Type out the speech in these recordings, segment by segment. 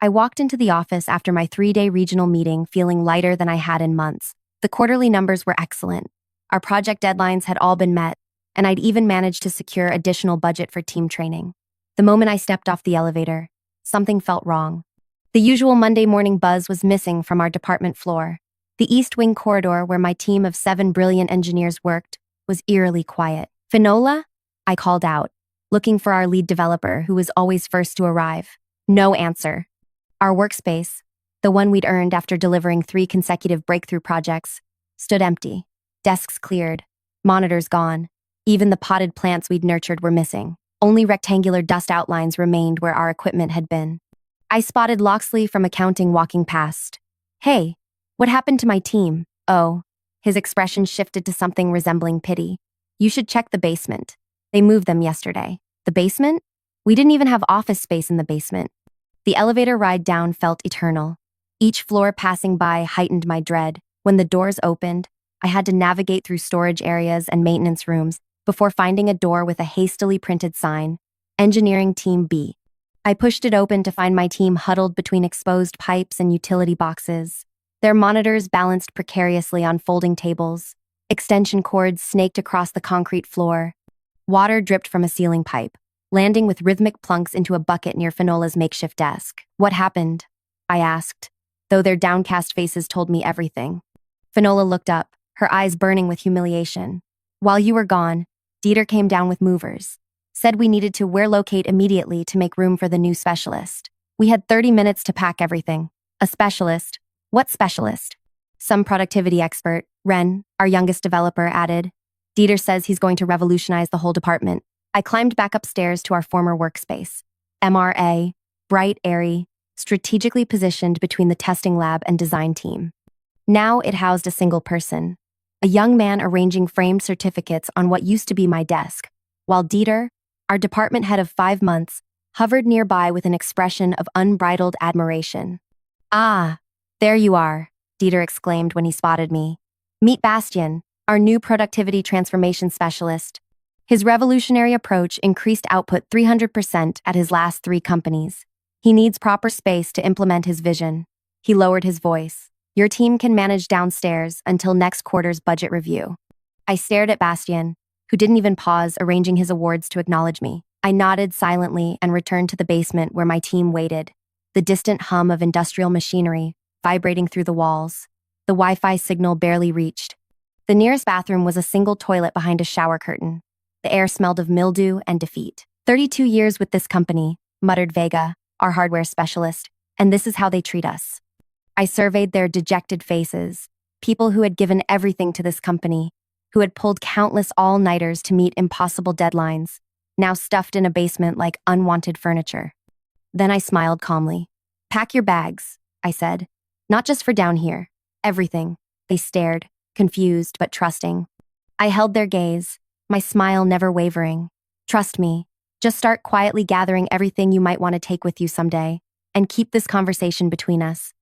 I walked into the office after my 3-day regional meeting feeling lighter than I had in months. The quarterly numbers were excellent. Our project deadlines had all been met, and I'd even managed to secure additional budget for team training. The moment I stepped off the elevator, something felt wrong. The usual Monday morning buzz was missing from our department floor. The East Wing corridor where my team of 7 brilliant engineers worked was eerily quiet. "Finola?" I called out, looking for our lead developer who was always first to arrive. No answer. Our workspace, the one we'd earned after delivering 3 consecutive breakthrough projects, stood empty. Desks cleared, monitors gone. Even the potted plants we'd nurtured were missing. Only rectangular dust outlines remained where our equipment had been. I spotted Loxley from accounting walking past. "Hey, what happened to my team?" "Oh." His expression shifted to something resembling pity. "You should check the basement. They moved them yesterday." "The basement?" We didn't even have office space in the basement. The elevator ride down felt eternal. Each floor passing by heightened my dread. When the doors opened, I had to navigate through storage areas and maintenance rooms before finding a door with a hastily printed sign, Engineering Team B. I pushed it open to find my team huddled between exposed pipes and utility boxes. Their monitors balanced precariously on folding tables. Extension cords snaked across the concrete floor. Water dripped from a ceiling pipe, landing with rhythmic plunks into a bucket near Finola's makeshift desk. "What happened?" I asked, though their downcast faces told me everything. Finola looked up, her eyes burning with humiliation. "While you were gone, Dieter came down with movers. Said we needed to relocate immediately to make room for the new specialist. We had 30 minutes to pack everything." "A specialist? What specialist?" "Some productivity expert," Ren, our youngest developer, added. "Dieter says he's going to revolutionize the whole department." I climbed back upstairs to our former workspace. MRA, bright, airy, strategically positioned between the testing lab and design team. Now it housed a single person, a young man arranging framed certificates on what used to be my desk, while Dieter, our department head of 5 months, hovered nearby with an expression of unbridled admiration. "Ah, there you are," Dieter exclaimed when he spotted me. "Meet Bastian, our new productivity transformation specialist." His revolutionary approach increased output 300% at his last 3 companies. He needs proper space to implement his vision. He lowered his voice. "Your team can manage downstairs until next quarter's budget review." I stared at Bastian, who didn't even pause arranging his awards to acknowledge me. I nodded silently and returned to the basement where my team waited, the distant hum of industrial machinery vibrating through the walls. The Wi-Fi signal barely reached. The nearest bathroom was a single toilet behind a shower curtain. The air smelled of mildew and defeat. 32 years with this company," muttered Vega, our hardware specialist, "and this is how they treat us." I surveyed their dejected faces, people who had given everything to this company, who had pulled countless all-nighters to meet impossible deadlines, now stuffed in a basement like unwanted furniture. Then I smiled calmly. "Pack your bags," I said. "Not just for down here. Everything." They stared, confused but trusting. I held their gaze, my smile never wavering. "Trust me. Just start quietly gathering everything you might want to take with you someday, and keep this conversation between us."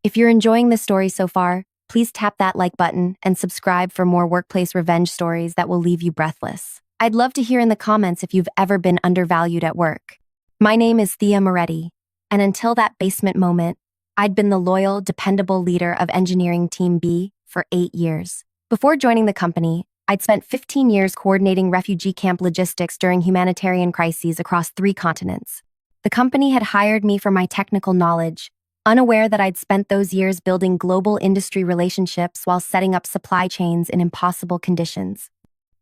If you're enjoying this story so far, please tap that like button and subscribe for more workplace revenge stories that will leave you breathless. I'd love to hear in the comments if you've ever been undervalued at work. My name is Thea Moretti, and until that basement moment, I'd been the loyal, dependable leader of Engineering Team B for 8 years. Before joining the company, I'd spent 15 years coordinating refugee camp logistics during humanitarian crises across 3 continents. The company had hired me for my technical knowledge, unaware that I'd spent those years building global industry relationships while setting up supply chains in impossible conditions.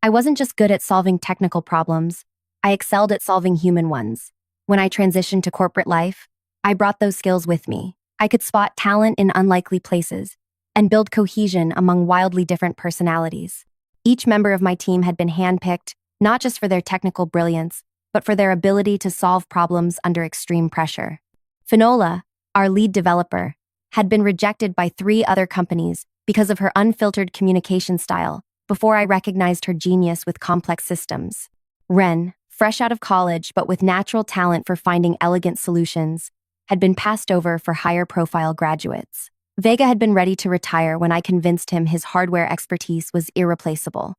I wasn't just good at solving technical problems, I excelled at solving human ones. When I transitioned to corporate life, I brought those skills with me. I could spot talent in unlikely places and build cohesion among wildly different personalities. Each member of my team had been handpicked, not just for their technical brilliance, but for their ability to solve problems under extreme pressure. Finola, our lead developer, had been rejected by 3 other companies because of her unfiltered communication style before I recognized her genius with complex systems. Ren, fresh out of college but with natural talent for finding elegant solutions, had been passed over for higher-profile graduates. Vega had been ready to retire when I convinced him his hardware expertise was irreplaceable.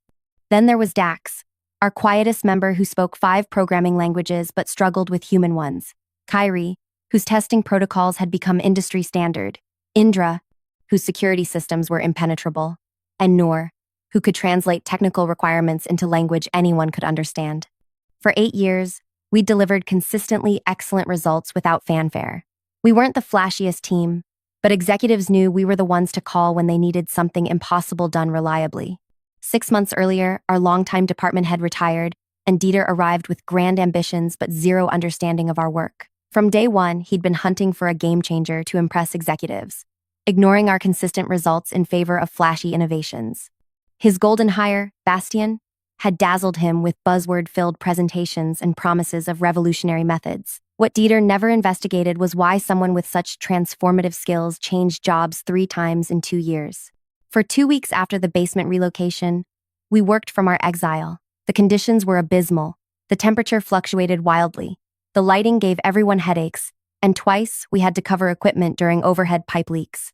Then there was Dax, our quietest member who spoke 5 programming languages but struggled with human ones. Kyrie, whose testing protocols had become industry standard, Indra, whose security systems were impenetrable, and Noor, who could translate technical requirements into language anyone could understand. For 8 years, we delivered consistently excellent results without fanfare. We weren't the flashiest team, but executives knew we were the ones to call when they needed something impossible done reliably. 6 months earlier, our longtime department head retired, and Dieter arrived with grand ambitions but zero understanding of our work. From day one, he'd been hunting for a game changer to impress executives, ignoring our consistent results in favor of flashy innovations. His golden hire, Bastian, had dazzled him with buzzword-filled presentations and promises of revolutionary methods. What Dieter never investigated was why someone with such transformative skills changed jobs 3 times in 2 years. For 2 weeks after the basement relocation, we worked from our exile. The conditions were abysmal. The temperature fluctuated wildly. The lighting gave everyone headaches, and twice we had to cover equipment during overhead pipe leaks.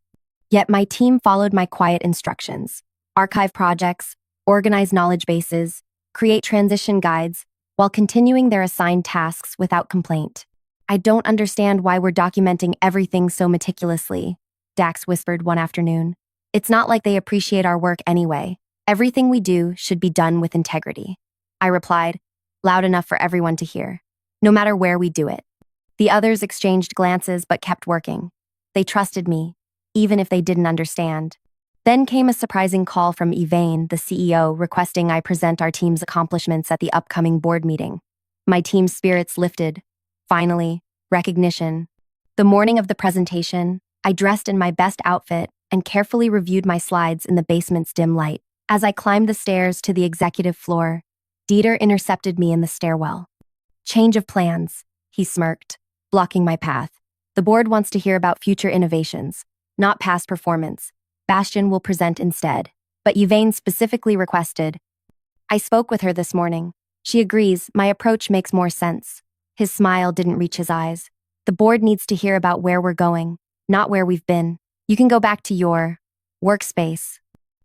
Yet my team followed my quiet instructions: archive projects, organize knowledge bases, create transition guides, while continuing their assigned tasks without complaint. "I don't understand why we're documenting everything so meticulously," Dax whispered one afternoon. "It's not like they appreciate our work anyway. Everything we do should be done with integrity," I replied, loud enough for everyone to hear. "No matter where we do it." The others exchanged glances but kept working. They trusted me, even if they didn't understand. Then came a surprising call from Yvain, the CEO, requesting I present our team's accomplishments at the upcoming board meeting. My team's spirits lifted. Finally, recognition. The morning of the presentation, I dressed in my best outfit and carefully reviewed my slides in the basement's dim light. As I climbed the stairs to the executive floor, Dieter intercepted me in the stairwell. "Change of plans," he smirked, blocking my path. "The board wants to hear about future innovations, not past performance. Bastian will present instead." But Yvain specifically requested. "I spoke with her this morning. She agrees my approach makes more sense." His smile didn't reach his eyes. "The board needs to hear about where we're going, not where we've been. You can go back to your workspace."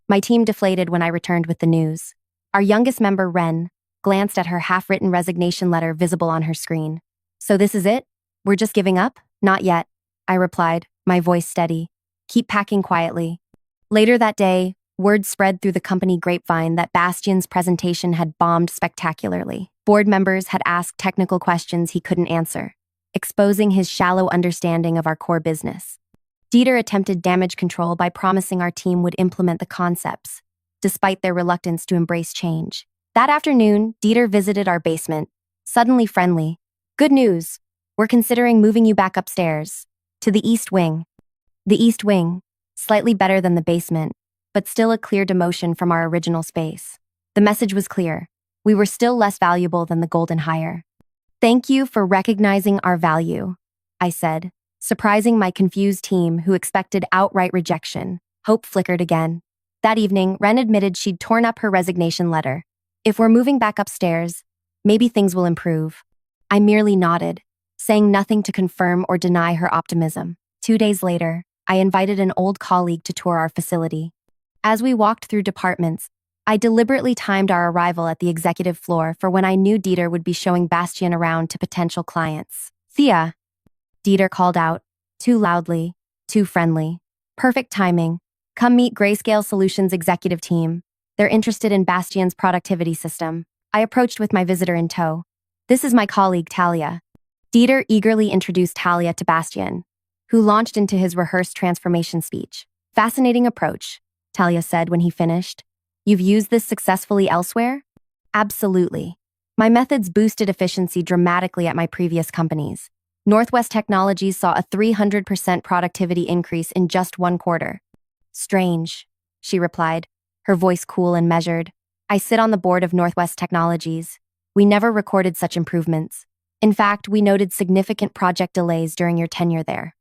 My team deflated when I returned with the news. Our youngest member, Ren, glanced at her half-written resignation letter visible on her screen. "So this is it? We're just giving up?" "Not yet," I replied, my voice steady. "Keep packing quietly." Later that day, word spread through the company grapevine that Bastian's presentation had bombed spectacularly. Board members had asked technical questions he couldn't answer, exposing his shallow understanding of our core business. Dieter attempted damage control by promising our team would implement the concepts, despite their reluctance to embrace change. That afternoon, Dieter visited our basement, suddenly friendly. "Good news. We're considering moving you back upstairs, to the East Wing." The East Wing, slightly better than the basement, but still a clear demotion from our original space. The message was clear. We were still less valuable than the golden hire. "Thank you for recognizing our value," I said, surprising my confused team who expected outright rejection. Hope flickered again. That evening, Ren admitted she'd torn up her resignation letter. "If we're moving back upstairs, maybe things will improve." I merely nodded, saying nothing to confirm or deny her optimism. 2 days later, I invited an old colleague to tour our facility. As we walked through departments, I deliberately timed our arrival at the executive floor for when I knew Dieter would be showing Bastian around to potential clients. "Thea," Dieter called out, too loudly, too friendly. "Perfect timing. Come meet Grayscale Solutions executive team. They're interested in Bastian's productivity system." I approached with my visitor in tow. "This is my colleague, Talia." Dieter eagerly introduced Talia to Bastian, who launched into his rehearsed transformation speech. "Fascinating approach," Talia said when he finished. "You've used this successfully elsewhere?" "Absolutely. My methods boosted efficiency dramatically at my previous companies. Northwest Technologies saw a 300% productivity increase in just 1 quarter. "Strange," she replied, her voice cool and measured. "I sit on the board of Northwest Technologies. We never recorded such improvements. In fact, we noted significant project delays during your tenure there."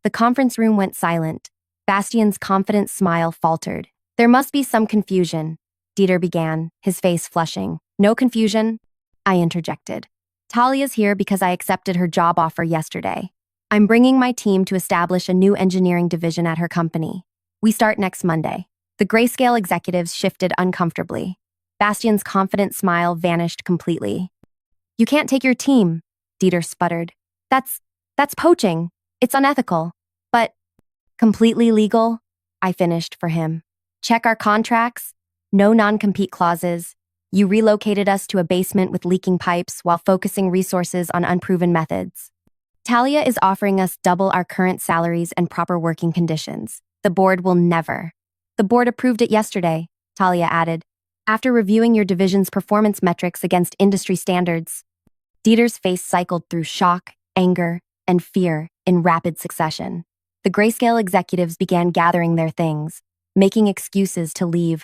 The conference room went silent. Bastian's confident smile faltered. "There must be some confusion," Dieter began, his face flushing. "No confusion," I interjected. "Talia's here because I accepted her job offer yesterday. I'm bringing my team to establish a new engineering division at her company. We start next Monday." The Grayscale executives shifted uncomfortably. Bastian's confident smile vanished completely. "You can't take your team," Dieter sputtered. That's That's poaching. It's unethical. But completely legal? I finished for him. Check our contracts. No non-compete clauses. You relocated us to a basement with leaking pipes while focusing resources on unproven methods. Talia is offering us double our current salaries and proper working conditions. The board will never. The board approved it yesterday, Talia added, after reviewing your division's performance metrics against industry standards. Dieter's face cycled through shock, anger, and fear in rapid succession. The grayscale executives began gathering their things, making excuses to leave.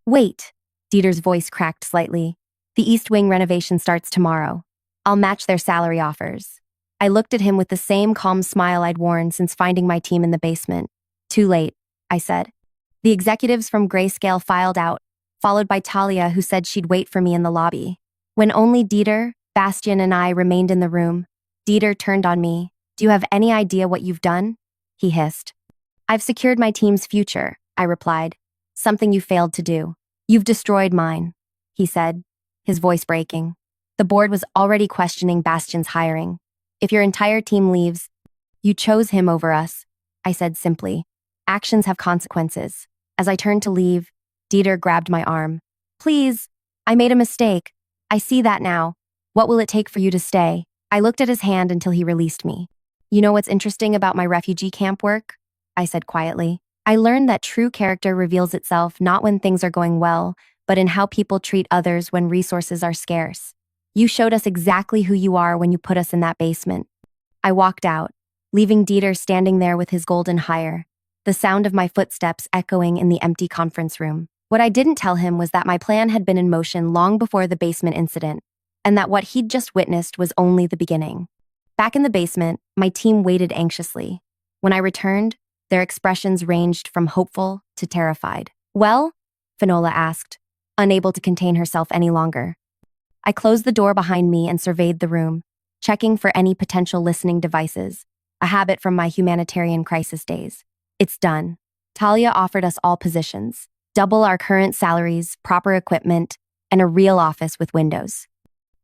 Wait, Dieter's voice cracked slightly. The East Wing renovation starts tomorrow. I'll match their salary offers. I looked at him with the same calm smile I'd worn since finding my team in the basement. Too late, I said. The executives from Grayscale filed out, followed by Talia, who said she'd wait for me in the lobby. When only Dieter, Bastian, and I remained in the room, Dieter turned on me. Do you have any idea what you've done? He hissed. I've secured my team's future, I replied. Something you failed to do. You've destroyed mine, he said, his voice breaking. The board was already questioning Bastian's hiring. If your entire team leaves, you chose him over us, I said simply. Actions have consequences. As I turned to leave, Dieter grabbed my arm. Please, I made a mistake. I see that now. What will it take for you to stay? I looked at his hand until he released me. You know what's interesting about my refugee camp work? I said quietly. I learned that true character reveals itself not when things are going well, but in how people treat others when resources are scarce. You showed us exactly who you are when you put us in that basement. I walked out, leaving Dieter standing there with his golden hire, the sound of my footsteps echoing in the empty conference room. What I didn't tell him was that my plan had been in motion long before the basement incident, and that what he'd just witnessed was only the beginning. Back in the basement, my team waited anxiously. When I returned, their expressions ranged from hopeful to terrified. Well? Finola asked, unable to contain herself any longer. I closed the door behind me and surveyed the room, checking for any potential listening devices, a habit from my humanitarian crisis days. It's done. Talia offered us all positions, double our current salaries, proper equipment, and a real office with windows.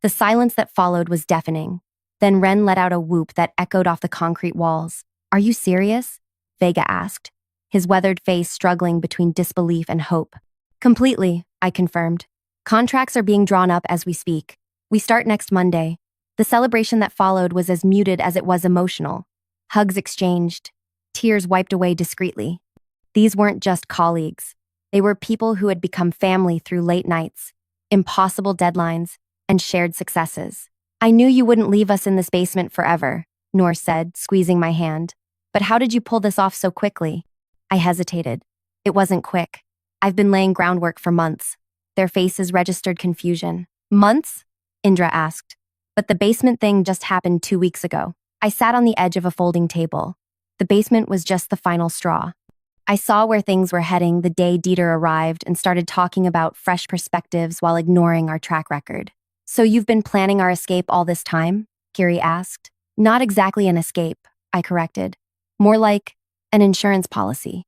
The silence that followed was deafening. Then Ren let out a whoop that echoed off the concrete walls. Are you serious? Vega asked, his weathered face struggling between disbelief and hope. Completely, I confirmed. Contracts are being drawn up as we speak. We start next Monday. The celebration that followed was as muted as it was emotional. Hugs exchanged, tears wiped away discreetly. These weren't just colleagues. They were people who had become family through late nights, impossible deadlines, and shared successes. I knew you wouldn't leave us in this basement forever, Noor said, squeezing my hand. But how did you pull this off so quickly? I hesitated. It wasn't quick. I've been laying groundwork for months. Their faces registered confusion. Months? Indra asked. But the basement thing just happened 2 weeks ago. I sat on the edge of a folding table. The basement was just the final straw. I saw where things were heading the day Dieter arrived and started talking about fresh perspectives while ignoring our track record. So you've been planning our escape all this time? Kiri asked. Not exactly an escape, I corrected. More like an insurance policy.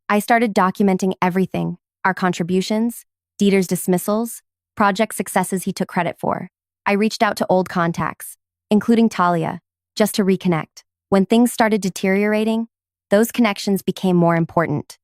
I started documenting everything, our contributions, Dieter's dismissals, project successes he took credit for. I reached out to old contacts, including Talia, just to reconnect. When things started deteriorating, those connections became more important.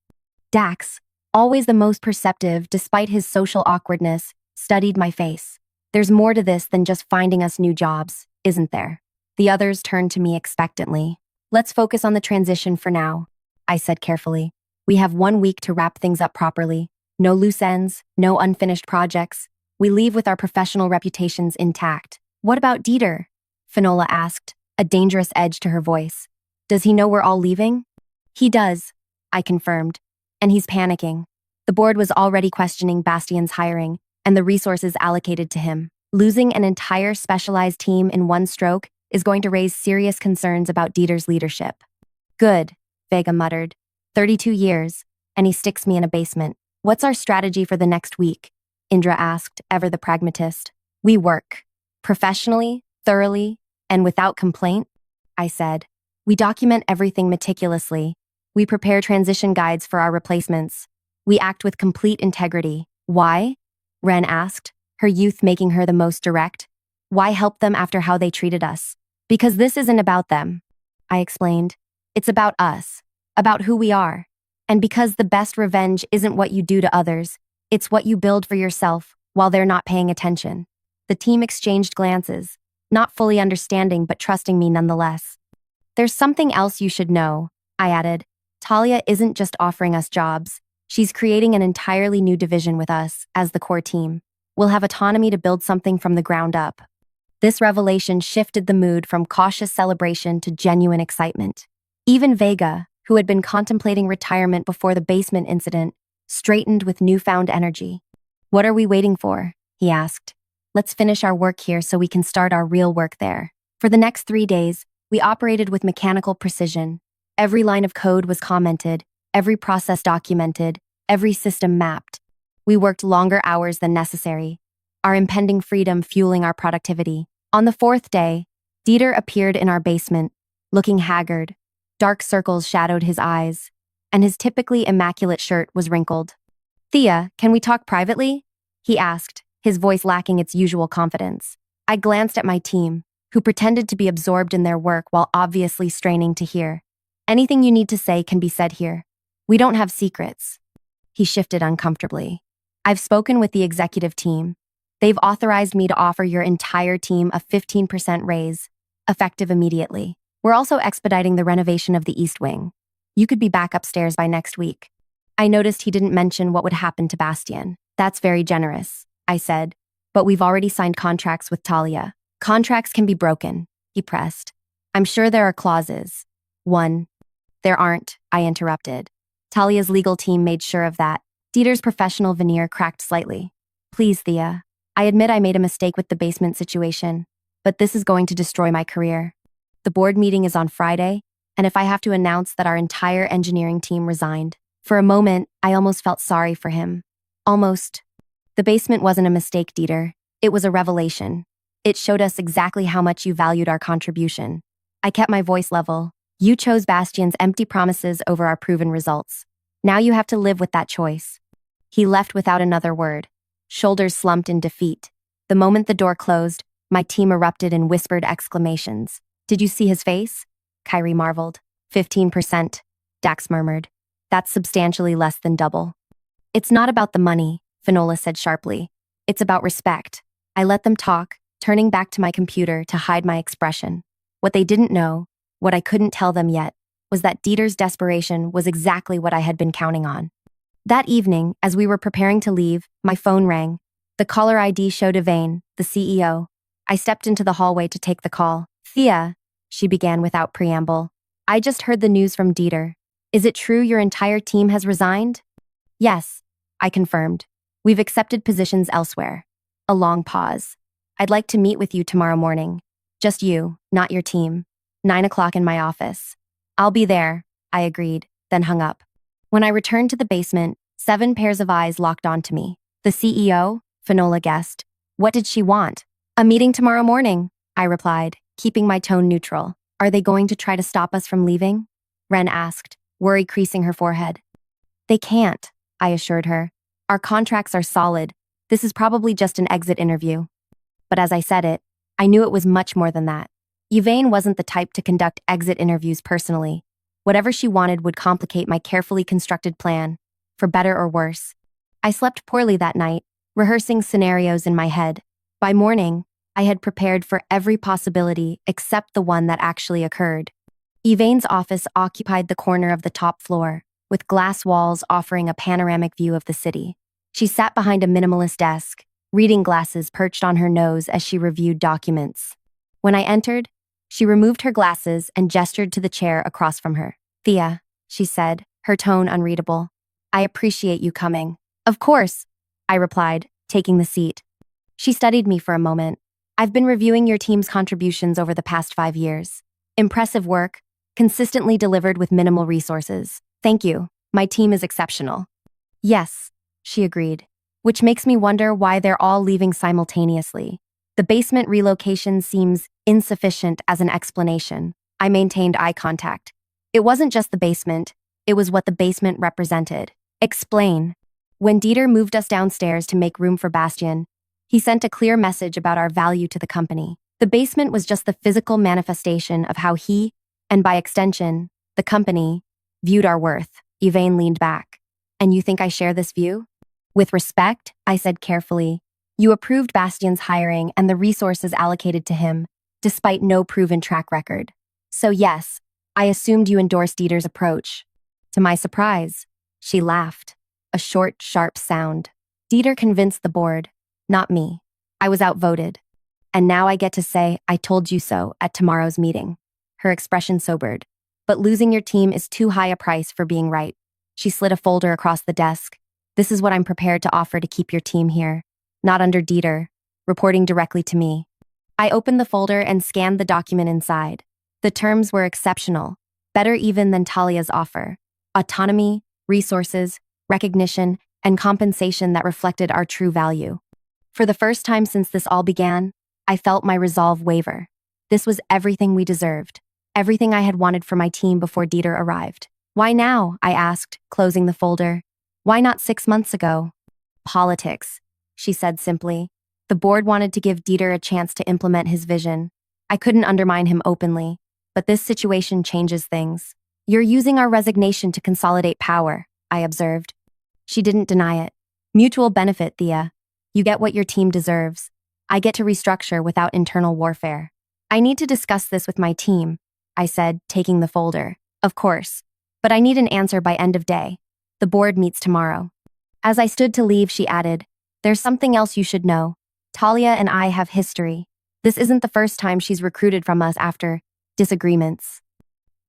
Dax, always the most perceptive despite his social awkwardness, studied my face. There's more to this than just finding us new jobs, isn't there? The others turned to me expectantly. Let's focus on the transition for now, I said carefully. We have 1 week to wrap things up properly. No loose ends, no unfinished projects. We leave with our professional reputations intact. What about Dieter? Finola asked, a dangerous edge to her voice. Does he know we're all leaving? He does, I confirmed, and he's panicking. The board was already questioning Bastian's hiring and the resources allocated to him. Losing an entire specialized team in one stroke is going to raise serious concerns about Dieter's leadership. Good, Vega muttered. 32 years, and he sticks me in a basement. What's our strategy for the next week? Indra asked, ever the pragmatist. We work. Professionally, thoroughly, and without complaint, I said. We document everything meticulously. We prepare transition guides for our replacements. We act with complete integrity. Why? Ren asked, her youth making her the most direct. Why help them after how they treated us? Because this isn't about them. I explained. It's about us, about who we are. And because the best revenge isn't what you do to others, it's what you build for yourself while they're not paying attention. The team exchanged glances, not fully understanding but trusting me nonetheless. There's something else you should know, I added. Talia isn't just offering us jobs. She's creating an entirely new division with us as the core team. We'll have autonomy to build something from the ground up. This revelation shifted the mood from cautious celebration to genuine excitement. Even Vega, who had been contemplating retirement before the basement incident, straightened with newfound energy. "What are we waiting for?" he asked. "Let's finish our work here so we can start our real work there." For the next 3 days, we operated with mechanical precision. Every line of code was commented, every process documented, every system mapped. We worked longer hours than necessary, our impending freedom fueling our productivity. On the 4th day, Dieter appeared in our basement, looking haggard. Dark circles shadowed his eyes, and his typically immaculate shirt was wrinkled. "Thea, can we talk privately?" he asked, his voice lacking its usual confidence. I glanced at my team, who pretended to be absorbed in their work while obviously straining to hear. "Anything you need to say can be said here. We don't have secrets." He shifted uncomfortably. "I've spoken with the executive team. They've authorized me to offer your entire team a 15% raise, effective immediately. We're also expediting the renovation of the East Wing. You could be back upstairs by next week." I noticed he didn't mention what would happen to Bastian. "That's very generous," I said, "but we've already signed contracts with Talia." "Contracts can be broken," he pressed. "I'm sure there are clauses." "One." "There aren't," I interrupted. Talia's legal team made sure of that. Dieter's professional veneer cracked slightly. "Please, Thea. I admit I made a mistake with the basement situation, but this is going to destroy my career. The board meeting is on Friday, and if I have to announce that our entire engineering team resigned." For a moment, I almost felt sorry for him. Almost. "The basement wasn't a mistake, Dieter. It was a revelation. It showed us exactly how much you valued our contribution." I kept my voice level. "You chose Bastian's empty promises over our proven results. Now you have to live with that choice." He left without another word, shoulders slumped in defeat. The moment the door closed, my team erupted in whispered exclamations. "Did you see his face?" Kyrie marveled. 15%, Dax murmured. "That's substantially less than double." "It's not about the money," Finola said sharply. "It's about respect." I let them talk, turning back to my computer to hide my expression. What they didn't know, what I couldn't tell them yet, was that Dieter's desperation was exactly what I had been counting on. That evening, as we were preparing to leave, my phone rang. The caller ID showed Yvain, the CEO. I stepped into the hallway to take the call. "Thea," she began without preamble, "I just heard the news from Dieter. Is it true your entire team has resigned?" "Yes," I confirmed. "We've accepted positions elsewhere." A long pause. "I'd like to meet with you tomorrow morning. Just you, not your team. 9 o'clock in my office." "I'll be there," I agreed, then hung up. When I returned to the basement, 7 pairs of eyes locked onto me. "The CEO?" Finola guessed. "What did she want?" "A meeting tomorrow morning," I replied, keeping my tone neutral. "Are they going to try to stop us from leaving?" Ren asked, worry creasing her forehead. "They can't," I assured her. "Our contracts are solid. This is probably just an exit interview." But as I said it, I knew it was much more than that. Yvain wasn't the type to conduct exit interviews personally. Whatever she wanted would complicate my carefully constructed plan, for better or worse. I slept poorly that night, rehearsing scenarios in my head. By morning, I had prepared for every possibility except the one that actually occurred. Yvain's office occupied the corner of the top floor, with glass walls offering a panoramic view of the city. She sat behind a minimalist desk, reading glasses perched on her nose as she reviewed documents. When I entered, she removed her glasses and gestured to the chair across from her. "Thea," she said, her tone unreadable. "I appreciate you coming." "Of course," I replied, taking the seat. She studied me for a moment. "I've been reviewing your team's contributions over the past 5 years. Impressive work, consistently delivered with minimal resources. Thank you. My team is exceptional." "Yes," she agreed, which makes me wonder why they're all leaving simultaneously. The basement relocation seems insufficient as an explanation. I maintained eye contact. It wasn't just the basement, it was what the basement represented. "Explain." When Dieter moved us downstairs to make room for Bastian, he sent a clear message about our value to the company. The basement was just the physical manifestation of how he And by extension, the company, viewed our worth. Yvain leaned back. And you think I share this view? With respect, I said carefully, you approved Bastian's hiring and the resources allocated to him, despite no proven track record. So yes, I assumed you endorsed Dieter's approach. To my surprise, she laughed. A short, sharp sound. Dieter convinced the board, not me. I was outvoted. And now I get to say, I told you so at tomorrow's meeting. Her expression sobered. But losing your team is too high a price for being right. She slid a folder across the desk. This is what I'm prepared to offer to keep your team here. Not under Dieter, reporting directly to me. I opened the folder and scanned the document inside. The terms were exceptional, better even than Talia's offer. Autonomy, resources, recognition, and compensation that reflected our true value. For the first time since this all began, I felt my resolve waver. This was everything we deserved, everything I had wanted for my team before Dieter arrived. Why now? I asked, closing the folder. Why not 6 months ago? Politics, she said simply. The board wanted to give Dieter a chance to implement his vision. I couldn't undermine him openly, but this situation changes things. You're using our resignation to consolidate power, I observed. She didn't deny it. Mutual benefit, Thea. You get what your team deserves. I get to restructure without internal warfare. I need to discuss this with my team, I said, taking the folder. Of course. But I need an answer by end of day. The board meets tomorrow. As I stood to leave, she added, there's something else you should know. Talia and I have history. This isn't the first time she's recruited from us after disagreements.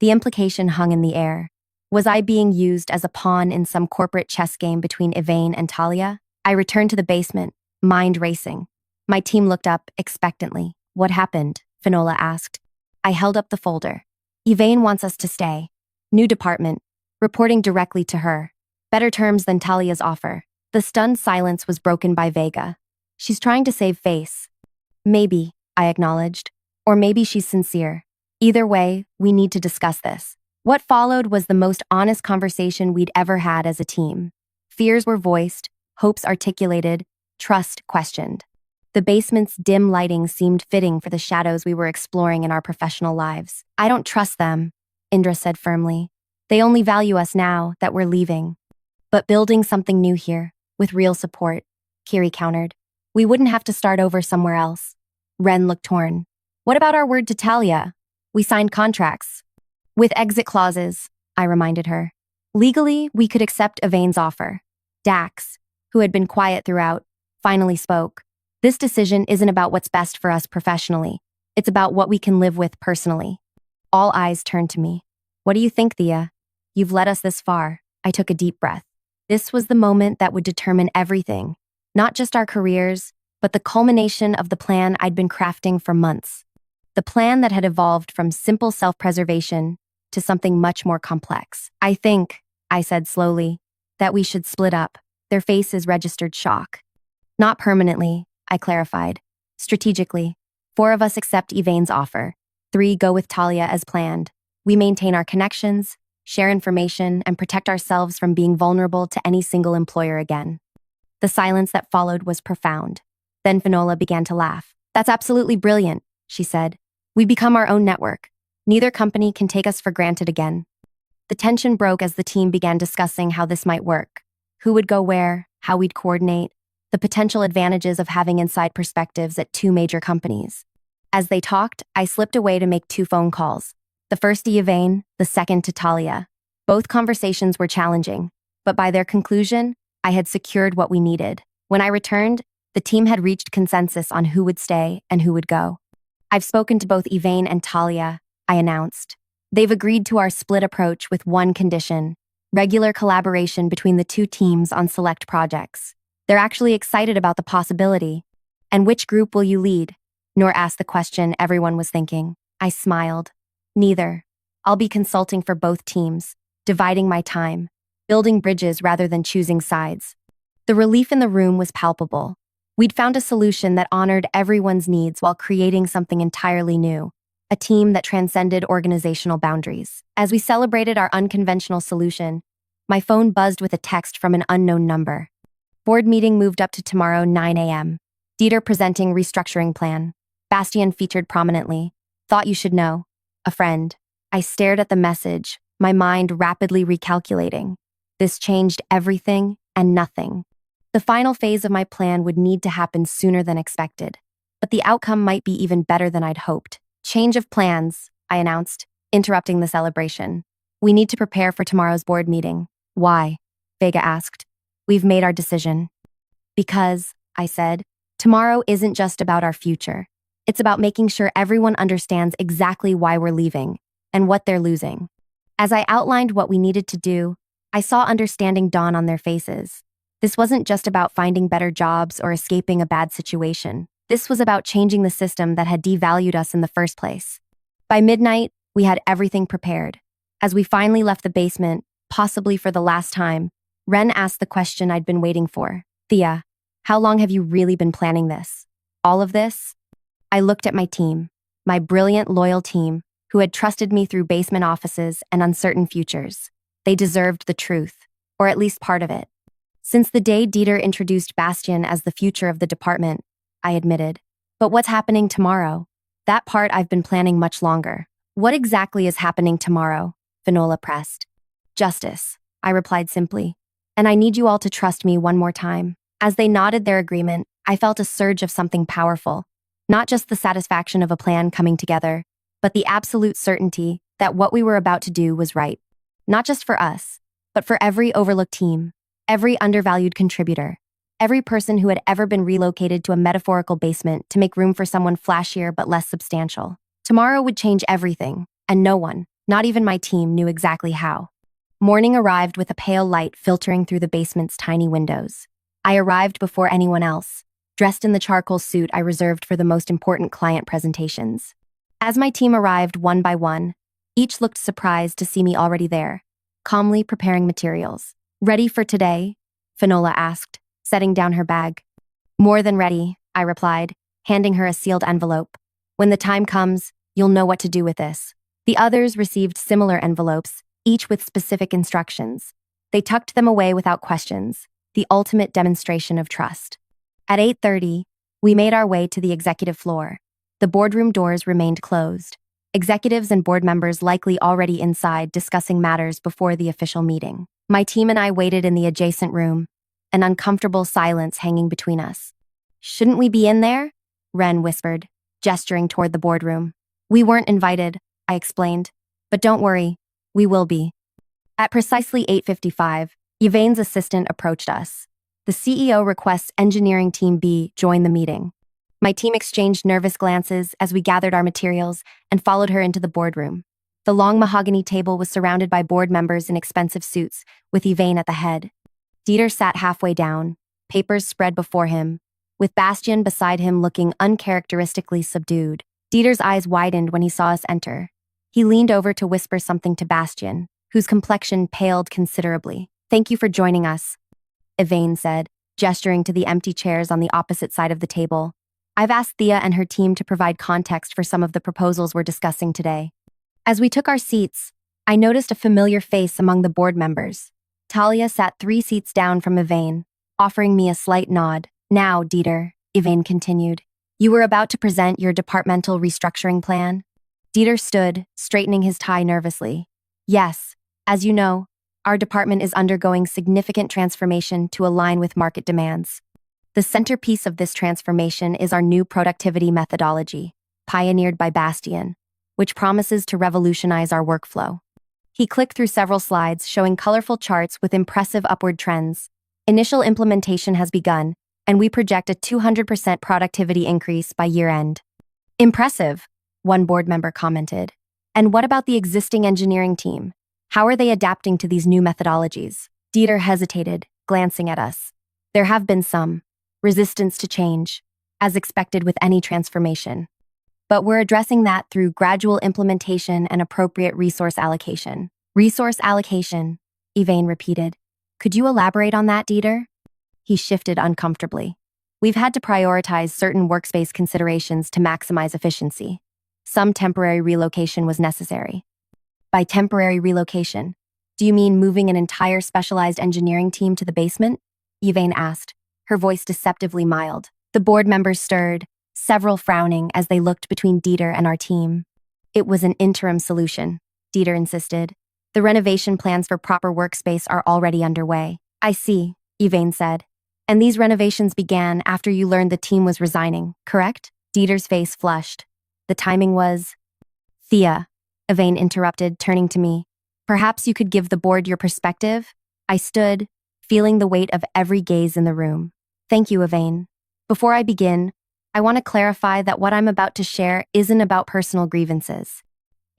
The implication hung in the air. Was I being used as a pawn in some corporate chess game between Yvain and Talia? I returned to the basement, mind racing. My team looked up expectantly. What happened? Finola asked. I held up the folder. Yvain wants us to stay. New department. Reporting directly to her. Better terms than Talia's offer. The stunned silence was broken by Vega. She's trying to save face. Maybe, I acknowledged. Or maybe she's sincere. Either way, we need to discuss this. What followed was the most honest conversation we'd ever had as a team. Fears were voiced, hopes articulated, trust questioned. The basement's dim lighting seemed fitting for the shadows we were exploring in our professional lives. I don't trust them, Indra said firmly. They only value us now that we're leaving. But building something new here, with real support, Kiri countered. We wouldn't have to start over somewhere else. Ren looked torn. What about our word to Talia? We signed contracts. With exit clauses, I reminded her. Legally, we could accept Yvain's offer. Dax, who had been quiet throughout, finally spoke. This decision isn't about what's best for us professionally. It's about what we can live with personally. All eyes turned to me. What do you think, Thea? You've led us this far. I took a deep breath. This was the moment that would determine everything. Not just our careers, but the culmination of the plan I'd been crafting for months. The plan that had evolved from simple self-preservation to something much more complex. I think, I said slowly, that we should split up. Their faces registered shock. Not permanently, I clarified. Strategically, 4 of us accept Yvain's offer. 3 go with Talia as planned. We maintain our connections, share information, and protect ourselves from being vulnerable to any single employer again. The silence that followed was profound. Then Finola began to laugh. That's absolutely brilliant, she said. We become our own network. Neither company can take us for granted again. The tension broke as the team began discussing how this might work. Who would go where, how we'd coordinate, the potential advantages of having inside perspectives at 2 major companies. As they talked, I slipped away to make 2 phone calls. The first to Yvain, the second to Talia. Both conversations were challenging, but by their conclusion, I had secured what we needed. When I returned, the team had reached consensus on who would stay and who would go. I've spoken to both Yvain and Talia, I announced. They've agreed to our split approach with one condition: regular collaboration between the 2 teams on select projects. They're actually excited about the possibility. And which group will you lead? Noor asked the question everyone was thinking. I smiled. Neither. I'll be consulting for both teams, dividing my time, building bridges rather than choosing sides. The relief in the room was palpable. We'd found a solution that honored everyone's needs while creating something entirely new, a team that transcended organizational boundaries. As we celebrated our unconventional solution, my phone buzzed with a text from an unknown number. Board meeting moved up to tomorrow 9 a.m. Dieter presenting restructuring plan. Bastian featured prominently. Thought you should know. A friend. I stared at the message, my mind rapidly recalculating. This changed everything and nothing. The final phase of my plan would need to happen sooner than expected, but the outcome might be even better than I'd hoped. Change of plans, I announced, interrupting the celebration. We need to prepare for tomorrow's board meeting. Why? Vega asked. We've made our decision. Because, I said, tomorrow isn't just about our future. It's about making sure everyone understands exactly why we're leaving and what they're losing. As I outlined what we needed to do, I saw understanding dawn on their faces. This wasn't just about finding better jobs or escaping a bad situation. This was about changing the system that had devalued us in the first place. By midnight, we had everything prepared. As we finally left the basement, possibly for the last time, Ren asked the question I'd been waiting for. Thea, how long have you really been planning this? All of this? I looked at my team, my brilliant, loyal team, who had trusted me through basement offices and uncertain futures. They deserved the truth, or at least part of it. Since the day Dieter introduced Bastian as the future of the department, I admitted. But what's happening tomorrow? That part I've been planning much longer. What exactly is happening tomorrow? Finola pressed. Justice, I replied simply. And I need you all to trust me one more time. As they nodded their agreement, I felt a surge of something powerful. Not just the satisfaction of a plan coming together, but the absolute certainty that what we were about to do was right. Not just for us, but for every overlooked team, every undervalued contributor, every person who had ever been relocated to a metaphorical basement to make room for someone flashier but less substantial. Tomorrow would change everything, and no one, not even my team, knew exactly how. Morning arrived with a pale light filtering through the basement's tiny windows. I arrived before anyone else, dressed in the charcoal suit I reserved for the most important client presentations. As my team arrived one by one, each looked surprised to see me already there, calmly preparing materials. Ready for today? Finola asked, setting down her bag. More than ready, I replied, handing her a sealed envelope. When the time comes, you'll know what to do with this. The others received similar envelopes, each with specific instructions. They tucked them away without questions, the ultimate demonstration of trust. At 8:30, we made our way to the executive floor. The boardroom doors remained closed. Executives and board members likely already inside discussing matters before the official meeting. My team and I waited in the adjacent room, an uncomfortable silence hanging between us. Shouldn't we be in there? Ren whispered, gesturing toward the boardroom. We weren't invited, I explained. But don't worry, we will be. At precisely 8:55, Yvain's assistant approached us. The CEO requests Engineering Team B join the meeting. My team exchanged nervous glances as we gathered our materials and followed her into the boardroom. The long mahogany table was surrounded by board members in expensive suits, with Yvain at the head. Dieter sat halfway down, papers spread before him, with Bastian beside him looking uncharacteristically subdued. Dieter's eyes widened when he saw us enter. He leaned over to whisper something to Bastian, whose complexion paled considerably. Thank you for joining us, Yvain said, gesturing to the empty chairs on the opposite side of the table. I've asked Thea and her team to provide context for some of the proposals we're discussing today. As we took our seats, I noticed a familiar face among the board members. Talia sat 3 seats down from Yvain, offering me a slight nod. Now, Dieter, Yvain continued, you were about to present your departmental restructuring plan? Dieter stood, straightening his tie nervously. Yes, as you know, our department is undergoing significant transformation to align with market demands. The centerpiece of this transformation is our new productivity methodology, pioneered by Bastian, which promises to revolutionize our workflow. He clicked through several slides showing colorful charts with impressive upward trends. Initial implementation has begun, and we project a 200% productivity increase by year-end. Impressive, one board member commented. And what about the existing engineering team? How are they adapting to these new methodologies? Dieter hesitated, glancing at us. There have been some resistance to change, as expected with any transformation. But we're addressing that through gradual implementation and appropriate resource allocation. Resource allocation, Yvain repeated. Could you elaborate on that, Dieter? He shifted uncomfortably. We've had to prioritize certain workspace considerations to maximize efficiency. Some temporary relocation was necessary. By temporary relocation, do you mean moving an entire specialized engineering team to the basement? Yvain asked, her voice deceptively mild. The board members stirred, several frowning as they looked between Dieter and our team. It was an interim solution, Dieter insisted. The renovation plans for proper workspace are already underway. I see, Yvain said. And these renovations began after you learned the team was resigning, correct? Dieter's face flushed. The timing was… Thea, Yvain interrupted, turning to me. Perhaps you could give the board your perspective? I stood, feeling the weight of every gaze in the room. Thank you, Yvain. Before I begin, I want to clarify that what I'm about to share isn't about personal grievances.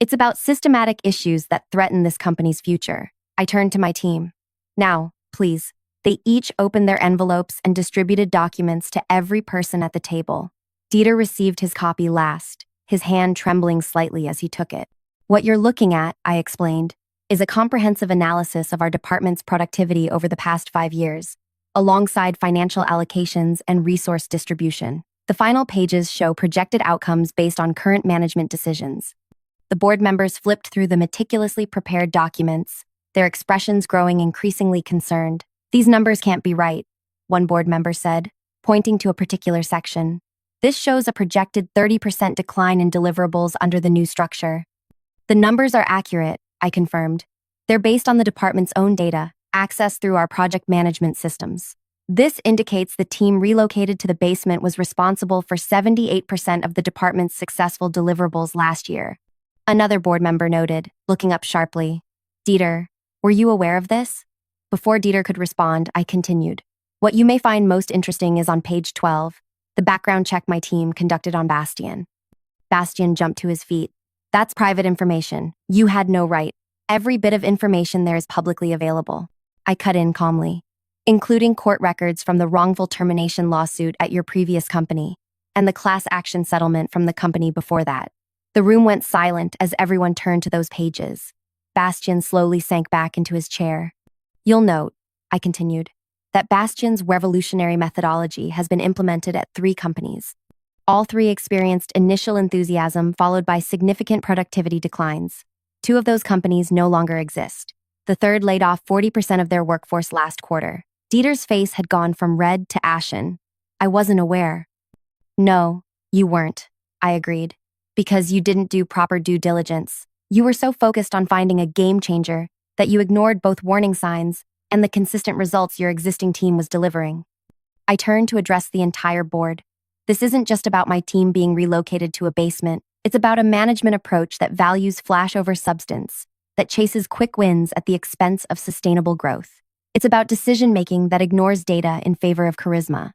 It's about systematic issues that threaten this company's future. I turned to my team. Now, please. They each opened their envelopes and distributed documents to every person at the table. Dieter received his copy last, his hand trembling slightly as he took it. What you're looking at, I explained, is a comprehensive analysis of our department's productivity over the past 5 years, alongside financial allocations and resource distribution. The final pages show projected outcomes based on current management decisions. The board members flipped through the meticulously prepared documents, their expressions growing increasingly concerned. These numbers can't be right, one board member said, pointing to a particular section. This shows a projected 30% decline in deliverables under the new structure. The numbers are accurate, I confirmed. They're based on the department's own data, accessed through our project management systems. This indicates the team relocated to the basement was responsible for 78% of the department's successful deliverables last year. Another board member noted, looking up sharply. Dieter, were you aware of this? Before Dieter could respond, I continued. What you may find most interesting is on page 12, the background check my team conducted on Bastian. Bastian jumped to his feet. That's private information. You had no right. Every bit of information there is publicly available. I cut in calmly, including court records from the wrongful termination lawsuit at your previous company and the class action settlement from the company before that. The room went silent as everyone turned to those pages. Bastian slowly sank back into his chair. You'll note, I continued, that Bastian's revolutionary methodology has been implemented at 3 companies. All 3 experienced initial enthusiasm followed by significant productivity declines. 2 of those companies no longer exist. The third laid off 40% of their workforce last quarter. Dieter's face had gone from red to ashen. I wasn't aware. No, you weren't, I agreed. Because you didn't do proper due diligence. You were so focused on finding a game changer that you ignored both warning signs and the consistent results your existing team was delivering. I turned to address the entire board. This isn't just about my team being relocated to a basement. It's about a management approach that values flash over substance, that chases quick wins at the expense of sustainable growth. It's about decision-making that ignores data in favor of charisma.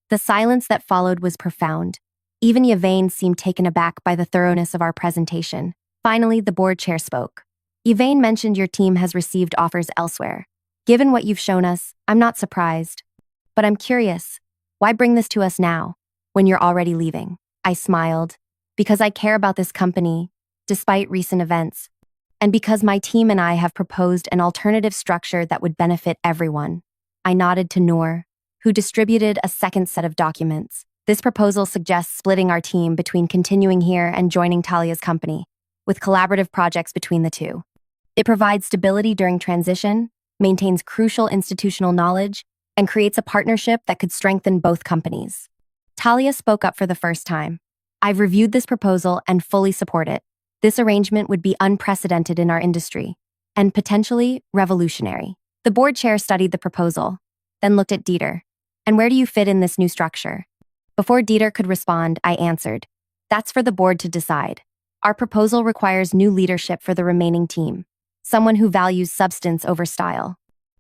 The silence that followed was profound. Even Yvain seemed taken aback by the thoroughness of our presentation. Finally, the board chair spoke. Yvain mentioned your team has received offers elsewhere. Given what you've shown us, I'm not surprised. But I'm curious, why bring this to us now, when you're already leaving? I smiled. Because I care about this company, despite recent events. And because my team and I have proposed an alternative structure that would benefit everyone. I nodded to Noor, who distributed a second set of documents. This proposal suggests splitting our team between continuing here and joining Talia's company, with collaborative projects between the 2. It provides stability during transition, maintains crucial institutional knowledge, and creates a partnership that could strengthen both companies. Talia spoke up for the first time. I've reviewed this proposal and fully support it. This arrangement would be unprecedented in our industry, and potentially revolutionary. The board chair studied the proposal, then looked at Dieter. And where do you fit in this new structure? Before Dieter could respond, I answered. That's for the board to decide. Our proposal requires new leadership for the remaining team. Someone who values substance over style.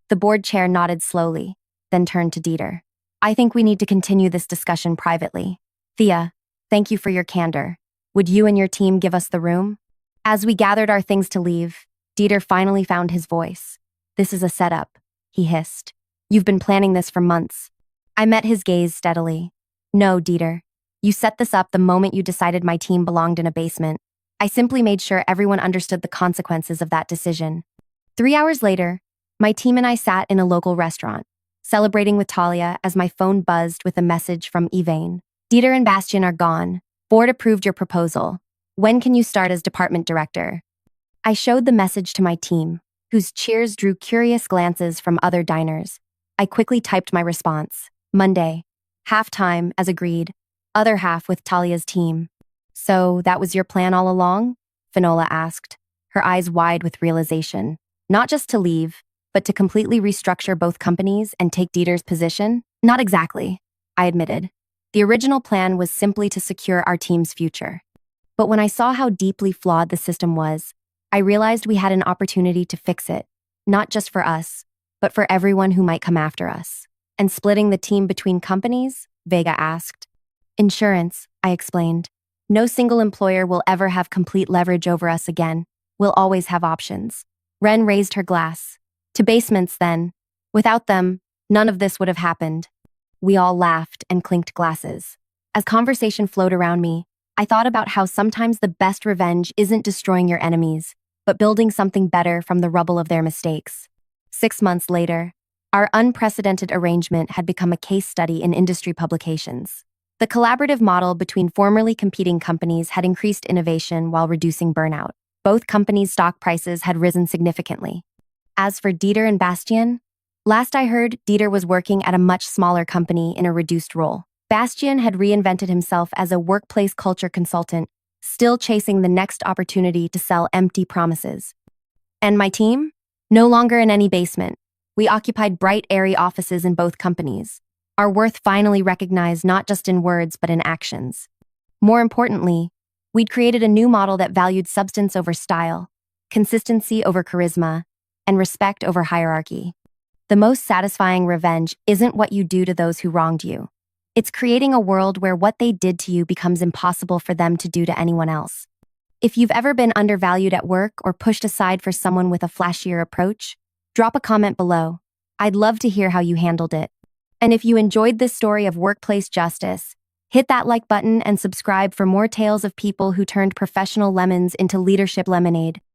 The board chair nodded slowly, then turned to Dieter. I think we need to continue this discussion privately. Thea, thank you for your candor. Would you and your team give us the room? As we gathered our things to leave, Dieter finally found his voice. This is a setup, he hissed. You've been planning this for months. I met his gaze steadily. No, Dieter. You set this up the moment you decided my team belonged in a basement. I simply made sure everyone understood the consequences of that decision. 3 hours later, my team and I sat in a local restaurant, celebrating with Talia as my phone buzzed with a message from Yvain. Dieter and Bastian are gone. Board approved your proposal. When can you start as department director? I showed the message to my team, whose cheers drew curious glances from other diners. I quickly typed my response. Monday. Half-time, as agreed. Other half with Talia's team. So that was your plan all along? Finola asked. her eyes wide with realization. Not just to leave, but to completely restructure both companies and take Dieter's position? Not exactly, I admitted. The original plan was simply to secure our team's future. But when I saw how deeply flawed the system was, I realized we had an opportunity to fix it, not just for us, but for everyone who might come after us. And splitting the team between companies? Vega asked. Insurance, I explained. No single employer will ever have complete leverage over us again. We'll always have options. Ren raised her glass. To basements, then. Without them, none of this would have happened. We all laughed and clinked glasses. As conversation flowed around me, I thought about how sometimes the best revenge isn't destroying your enemies, but building something better from the rubble of their mistakes. 6 months later, our unprecedented arrangement had become a case study in industry publications. The collaborative model between formerly competing companies had increased innovation while reducing burnout. Both companies' stock prices had risen significantly. As for Dieter and Bastian, last I heard, Dieter was working at a much smaller company in a reduced role. Bastian had reinvented himself as a workplace culture consultant, still chasing the next opportunity to sell empty promises. And my team? No longer in any basement. We occupied bright, airy offices in both companies. Our worth finally recognized not just in words but in actions. More importantly, we'd created a new model that valued substance over style, consistency over charisma, and respect over hierarchy. The most satisfying revenge isn't what you do to those who wronged you. It's creating a world where what they did to you becomes impossible for them to do to anyone else. If you've ever been undervalued at work or pushed aside for someone with a flashier approach, drop a comment below. I'd love to hear how you handled it. And if you enjoyed this story of workplace justice, hit that like button and subscribe for more tales of people who turned professional lemons into leadership lemonade.